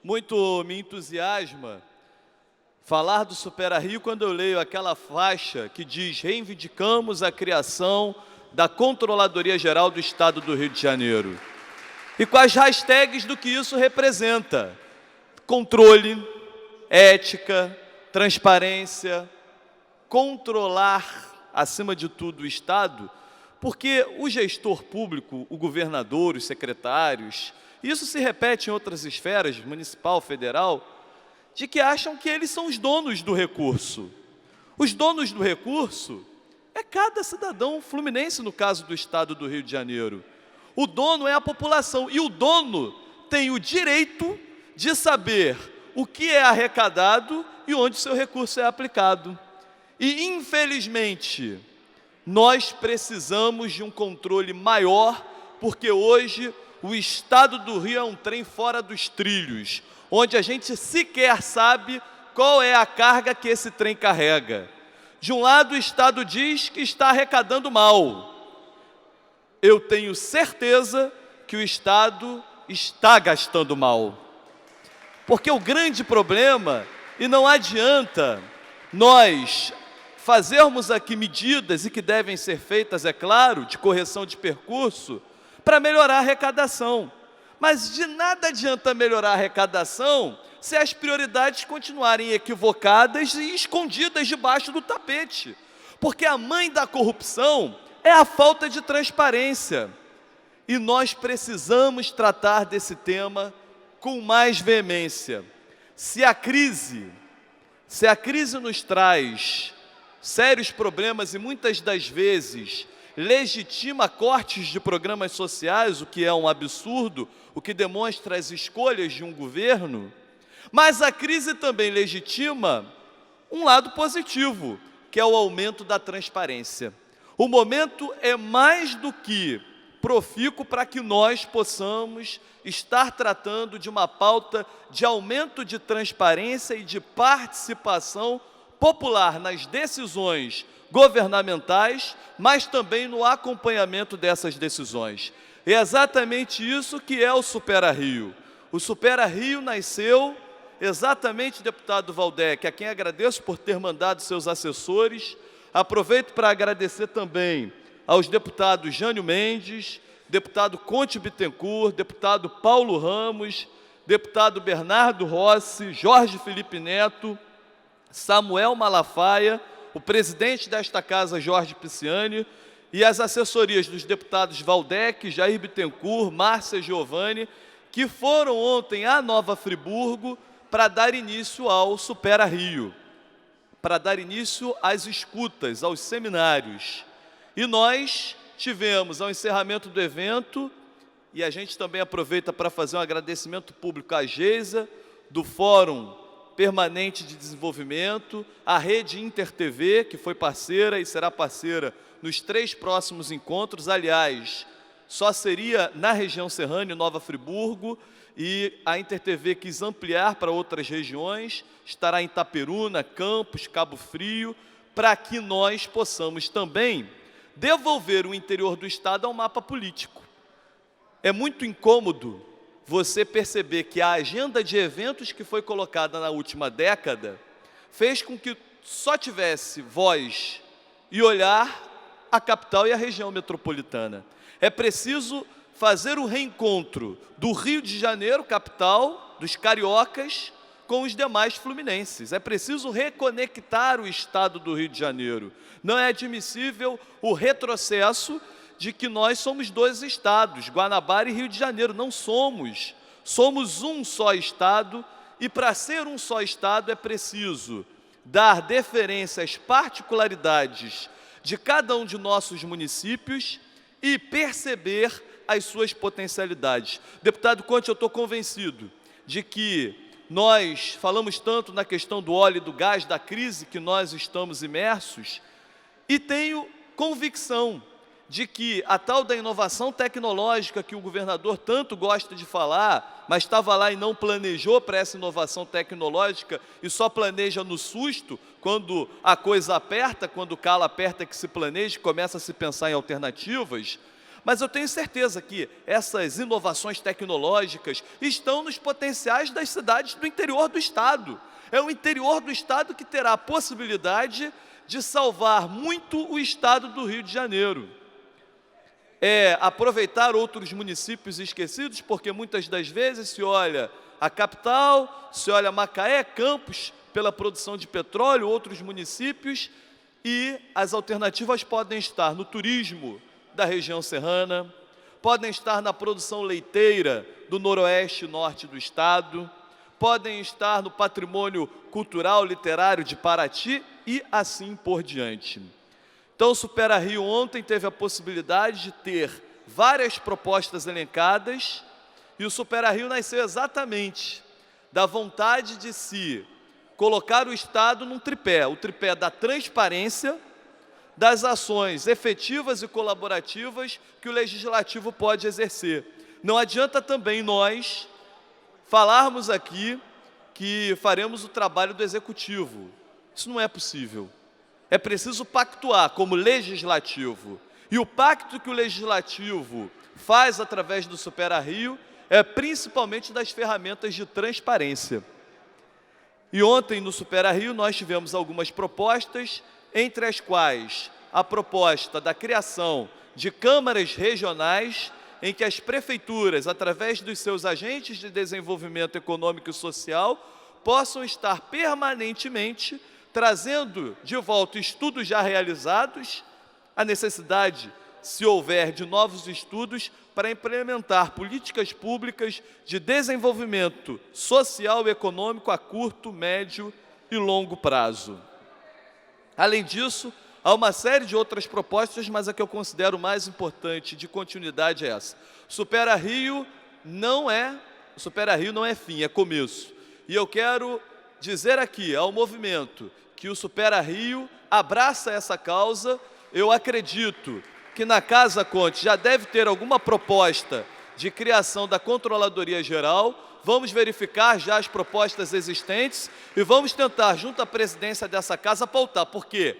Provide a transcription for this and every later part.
Muito me entusiasma falar do Supera Rio quando eu leio aquela faixa que diz: reivindicamos a criação da Controladoria Geral do Estado do Rio de Janeiro. E com as hashtags do que isso representa: controle, ética, transparência, controlar, acima de tudo, o Estado, porque o gestor público, o governador, os secretários, isso se repete em outras esferas, municipal, federal, de que acham que eles são os donos do recurso. Os donos do recurso é cada cidadão fluminense, no caso do Estado do Rio de Janeiro. O dono é a população, e o dono tem o direito de saber o que é arrecadado e onde seu recurso é aplicado. E, infelizmente, nós precisamos de um controle maior, porque hoje o Estado do Rio é um trem fora dos trilhos, onde a gente sequer sabe qual é a carga que esse trem carrega. De um lado, o Estado diz que está arrecadando mal. Eu tenho certeza que o Estado está gastando mal. Porque o grande problema, e não adianta nós fazermos aqui medidas, e que devem ser feitas, é claro, de correção de percurso, para melhorar a arrecadação. Mas de nada adianta melhorar a arrecadação se as prioridades continuarem equivocadas e escondidas debaixo do tapete. Porque a mãe da corrupção é a falta de transparência. E nós precisamos tratar desse tema com mais veemência. Se a crise nos traz sérios problemas e muitas das vezes legitima cortes de programas sociais, o que é um absurdo, o que demonstra as escolhas de um governo, mas a crise também legitima um lado positivo, que é o aumento da transparência. O momento é mais do que profícuo para que nós possamos estar tratando de uma pauta de aumento de transparência e de participação popular nas decisões governamentais, mas também no acompanhamento dessas decisões. É exatamente isso que é o Supera Rio. O Supera Rio nasceu exatamente, deputado Valdec, a quem agradeço por ter mandado seus assessores. Aproveito para agradecer também aos deputados Jânio Mendes, deputado Conte Bittencourt, deputado Paulo Ramos, deputado Bernardo Rossi, Jorge Felipe Neto, Samuel Malafaia, o presidente desta casa, Jorge Pisciani, e as assessorias dos deputados Valdec, Jair Bittencourt, Márcia Giovanni, que foram ontem a Nova Friburgo para dar início ao Supera Rio, para dar início às escutas, aos seminários. E nós tivemos, ao encerramento do evento, e a gente também aproveita para fazer um agradecimento público à Geisa, do Fórum Permanente de Desenvolvimento, a Rede InterTV, que foi parceira e será parceira nos 3 próximos encontros. Aliás, só seria na região serrana, em Nova Friburgo, e a InterTV quis ampliar para outras regiões, estará em Itaperuna, Campos, Cabo Frio, para que nós possamos também devolver o interior do Estado ao mapa político. É muito incômodo você perceber que a agenda de eventos que foi colocada na última década fez com que só tivesse voz e olhar a capital e a região metropolitana. É preciso fazer o reencontro do Rio de Janeiro, capital, dos cariocas, com os demais fluminenses. É preciso reconectar o Estado do Rio de Janeiro. Não é admissível o retrocesso de que nós somos 2 estados, Guanabara e Rio de Janeiro. Não somos. Somos um só estado, e para ser um só estado é preciso dar deferência às particularidades de cada um de nossos municípios e perceber as suas potencialidades. Deputado Conte, eu estou convencido de que nós falamos tanto na questão do óleo e do gás, da crise que nós estamos imersos, e tenho convicção de que a tal da inovação tecnológica que o governador tanto gosta de falar, mas estava lá e não planejou para essa inovação tecnológica e só planeja no susto, quando a coisa aperta, quando o calo aperta que se planeja e começa a se pensar em alternativas, Mas eu tenho certeza que essas inovações tecnológicas estão nos potenciais das cidades do interior do estado. É o interior do estado que terá a possibilidade de salvar muito o estado do Rio de Janeiro. É aproveitar outros municípios esquecidos, porque muitas das vezes se olha a capital, se olha Macaé, Campos, pela produção de petróleo, outros municípios, e as alternativas podem estar no turismo da região serrana, podem estar na produção leiteira do noroeste e norte do estado, podem estar no patrimônio cultural, literário de Paraty e assim por diante. Então, o Supera Rio ontem teve a possibilidade de ter várias propostas elencadas, e o Supera Rio nasceu exatamente da vontade de se colocar o Estado num tripé, o tripé da transparência, das ações efetivas e colaborativas que o Legislativo pode exercer. Não adianta também nós falarmos aqui que faremos o trabalho do Executivo. Isso não é possível. É preciso pactuar como Legislativo. E o pacto que o Legislativo faz através do Supera Rio é principalmente das ferramentas de transparência. E ontem no Supera Rio nós tivemos algumas propostas, entre as quais a proposta da criação de câmaras regionais, em que as prefeituras, através dos seus agentes de desenvolvimento econômico e social, possam estar permanentemente trazendo de volta estudos já realizados, a necessidade, se houver, de novos estudos para implementar políticas públicas de desenvolvimento social e econômico a curto, médio e longo prazo. Além disso, há uma série de outras propostas, mas a que eu considero mais importante de continuidade é essa. O Supera Rio não é fim, é começo. E eu quero dizer aqui ao movimento que o Supera Rio abraça essa causa. Eu acredito que na Casa Conte já deve ter alguma proposta de criação da Controladoria Geral. Vamos verificar já as propostas existentes e vamos tentar, junto à presidência dessa casa, pautar. Porque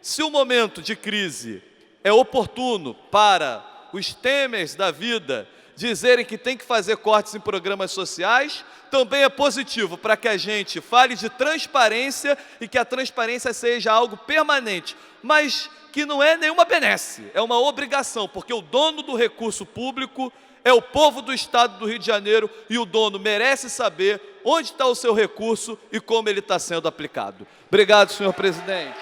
se o momento de crise é oportuno para os Temers da vida dizerem que tem que fazer cortes em programas sociais, também é positivo para que a gente fale de transparência e que a transparência seja algo permanente, mas que não é nenhuma benesse, é uma obrigação, porque o dono do recurso público é o povo do estado do Rio de Janeiro e o dono merece saber onde está o seu recurso e como ele está sendo aplicado. Obrigado, senhor presidente.